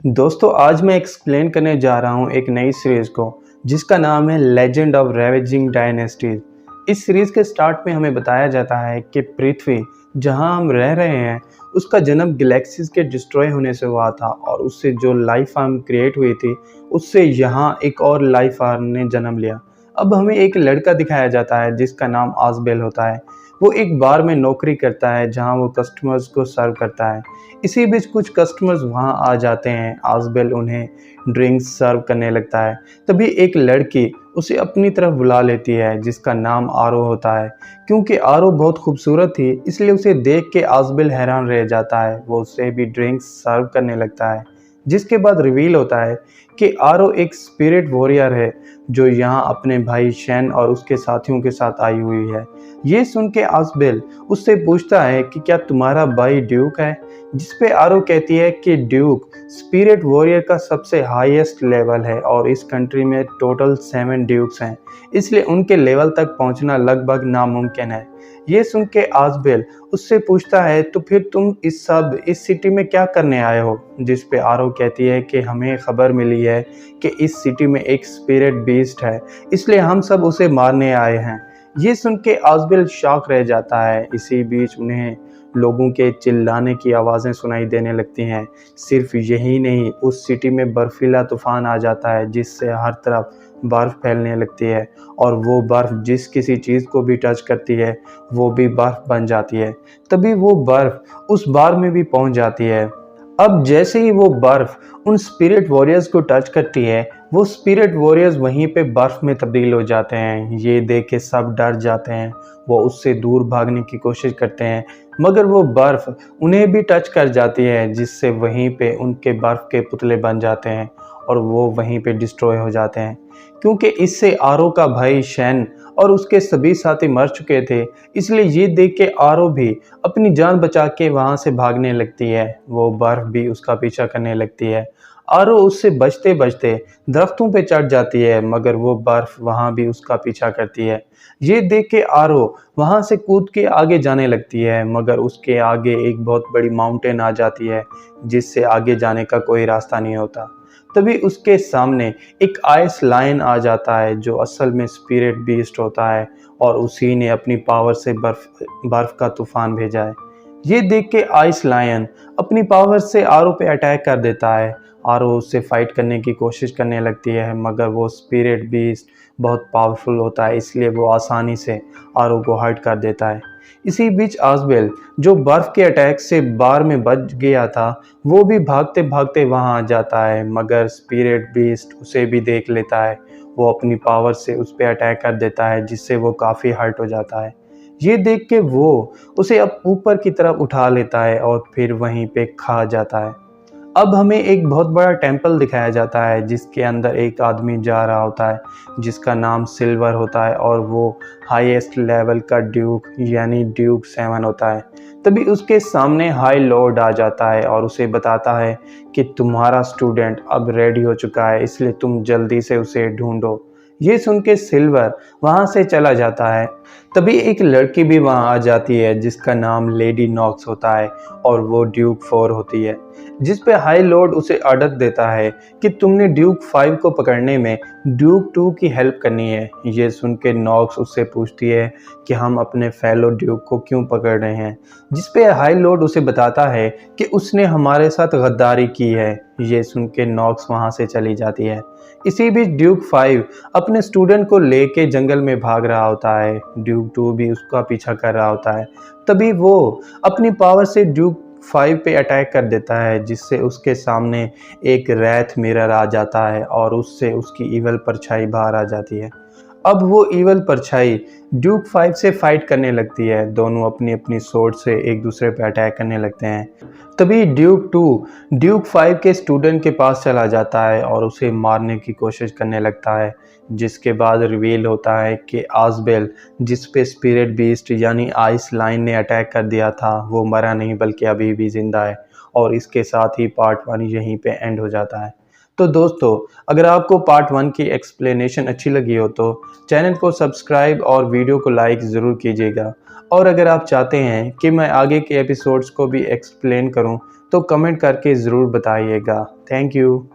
दोस्तों आज मैं एक्सप्लेन करने जा रहा हूँ एक नई सीरीज़ को जिसका नाम है लेजेंड ऑफ रेवेजिंग डायनेस्टीज। इस सीरीज़ के स्टार्ट में हमें बताया जाता है कि पृथ्वी जहाँ हम रह रहे हैं उसका जन्म गैलेक्सीज के डिस्ट्रॉय होने से हुआ था और उससे जो लाइफ फॉर्म क्रिएट हुई थी उससे यहाँ एक और लाइफ फॉर्म ने जन्म लिया। अब हमें एक लड़का दिखाया जाता है जिसका नाम आजबेल होता है। वो एक बार में नौकरी करता है जहाँ वो कस्टमर्स को सर्व करता है। इसी बीच कुछ कस्टमर्स वहाँ आ जाते हैं। आजबेल उन्हें ड्रिंक्स सर्व करने लगता है। तभी एक लड़की उसे अपनी तरफ बुला लेती है जिसका नाम आरो होता है। क्योंकि आरो बहुत खूबसूरत थी इसलिए उसे देख के आजबेल हैरान रह जाता है। वो उसे भी ड्रिंक्स सर्व करने लगता है जिसके बाद रिवील होता है कि आरो एक स्पिरिट वॉरियर है जो यहाँ अपने भाई शैन और उसके साथियों के साथ आई हुई है। ये सुन के आजबेल उससे पूछता है कि क्या तुम्हारा भाई ड्यूक है, जिस पे आरो कहती है कि ड्यूक स्पिरिट वॉरियर का सबसे हाईएस्ट लेवल है और इस कंट्री में टोटल 7 ड्यूक्स हैं, इसलिए उनके लेवल तक पहुंचना लगभग नामुमकिन है। ये सुन के आजबेल उससे पूछता है तो फिर तुम इस सिटी में क्या करने आए हो, जिस पे आरो कहती है कि हमें खबर मिली है कि इस सिटी में एक स्पिरिट बीस्ट है, इसलिए हम सब उसे मारने आए हैं। ये सुन के आजबेल शॉक रह जाता है। इसी बीच उन्हें लोगों के चिल्लाने की आवाज़ें सुनाई देने लगती हैं। सिर्फ यही नहीं, उस सिटी में बर्फीला तूफान आ जाता है जिससे हर तरफ बर्फ़ फैलने लगती है और वो बर्फ़ जिस किसी चीज़ को भी टच करती है वो भी बर्फ़ बन जाती है। तभी वो बर्फ़ उस बार में भी पहुंच जाती है। अब जैसे ही वो बर्फ़ उन स्पिरिट वॉरियर्स को टच करती है वो स्पिरिट वॉरियर्स वहीं पे बर्फ़ में तब्दील हो जाते हैं। ये देख के सब डर जाते हैं। वो उससे दूर भागने की कोशिश करते हैं मगर वो बर्फ़ उन्हें भी टच कर जाती है जिससे वहीं पे उनके बर्फ़ के पुतले बन जाते हैं और वो वहीं पे डिस्ट्रॉय हो जाते हैं। क्योंकि इससे आरो का भाई शैन और उसके सभी साथी मर चुके थे, इसलिए ये देख के आरो भी अपनी जान बचा के वहाँ से भागने लगती है। वो बर्फ़ भी उसका पीछा करने लगती है। आरो उससे बचते बचते दरख्तों पे चढ़ जाती है मगर वो बर्फ़ वहाँ भी उसका पीछा करती है। ये देख के आरो वहाँ से कूद के आगे जाने लगती है मगर उसके आगे एक बहुत बड़ी माउंटेन आ जाती है जिससे आगे जाने का कोई रास्ता नहीं होता। तभी उसके सामने एक आइस लायन आ जाता है जो असल में स्पिरिट बीस्ट होता है और उसी ने अपनी पावर से बर्फ का तूफान भेजा है। ये देख के आइस लायन अपनी पावर से आरो पे अटैक कर देता है। आरो उससे फाइट करने की कोशिश करने लगती है मगर वो स्पिरिट बीस्ट बहुत पावरफुल होता है इसलिए वो आसानी से आरो को हर्ट कर देता है। इसी बीच आजबेल जो बर्फ के अटैक से बार में बच गया था वो भी भागते भागते वहां आ जाता है मगर स्पिरिट बीस्ट उसे भी देख लेता है। वो अपनी पावर से उस पर अटैक कर देता है जिससे वो काफ़ी हर्ट हो जाता है। ये देख के वो उसे अब ऊपर की तरफ उठा लेता है और फिर वहीं पे खा जाता है। अब हमें एक बहुत बड़ा टेंपल दिखाया जाता है जिसके अंदर एक आदमी जा रहा होता है जिसका नाम सिल्वर होता है और वो हाईएस्ट लेवल का ड्यूक यानी ड्यूक 7 होता है। तभी उसके सामने हाई लॉर्ड आ जाता है और उसे बताता है कि तुम्हारा स्टूडेंट अब रेडी हो चुका है इसलिए तुम जल्दी से उसे ढूंढो। ये सुन के सिल्वर वहाँ से चला जाता है। तभी एक लड़की भी वहाँ आ जाती है जिसका नाम लेडी नॉक्स होता है और वो ड्यूक 4 होती है, जिस पे हाई लॉर्ड उसे ऑर्डर देता है कि तुमने ड्यूक 5 को पकड़ने में ड्यूक 2 की हेल्प करनी है। ये सुन के नॉक्स उससे पूछती है कि हम अपने फेलो ड्यूक को क्यों पकड़ रहे हैं, जिस पे हाई लॉर्ड उसे बताता है कि उसने हमारे साथ गद्दारी की है। ये सुन के नॉक्स वहाँ से चली जाती है। इसी बीच ड्यूक 5 अपने स्टूडेंट को लेके जंगल में भाग रहा होता है। ड्यूक 2 भी उसका पीछा कर रहा होता है। तभी वो अपनी पावर से ड्यूक 5 पे अटैक कर देता है जिससे उसके सामने एक रैथ मिरर आ जाता है और उससे उसकी इवल परछाई बाहर आ जाती है। अब वो इवल परछाई ड्यूक 5 से फाइट करने लगती है। दोनों अपनी अपनी सोर्ड से एक दूसरे पे अटैक करने लगते हैं। तभी ड्यूक 2 ड्यूक 5 के स्टूडेंट के पास चला जाता है और उसे मारने की कोशिश करने लगता है, जिसके बाद रिवील होता है कि आजबेल जिस पे स्पिरिट बीस्ट यानी आइस लाइन ने अटैक कर दिया था वो मरा नहीं बल्कि अभी भी जिंदा है। और इसके साथ ही पार्ट 1 यहीं पे एंड हो जाता है। तो दोस्तों अगर आपको पार्ट 1 की एक्सप्लेनेशन अच्छी लगी हो तो चैनल को सब्सक्राइब और वीडियो को लाइक ज़रूर कीजिएगा। और अगर आप चाहते हैं कि मैं आगे के एपिसोड्स को भी एक्सप्लेन करूं तो कमेंट करके ज़रूर बताइएगा। Thank you.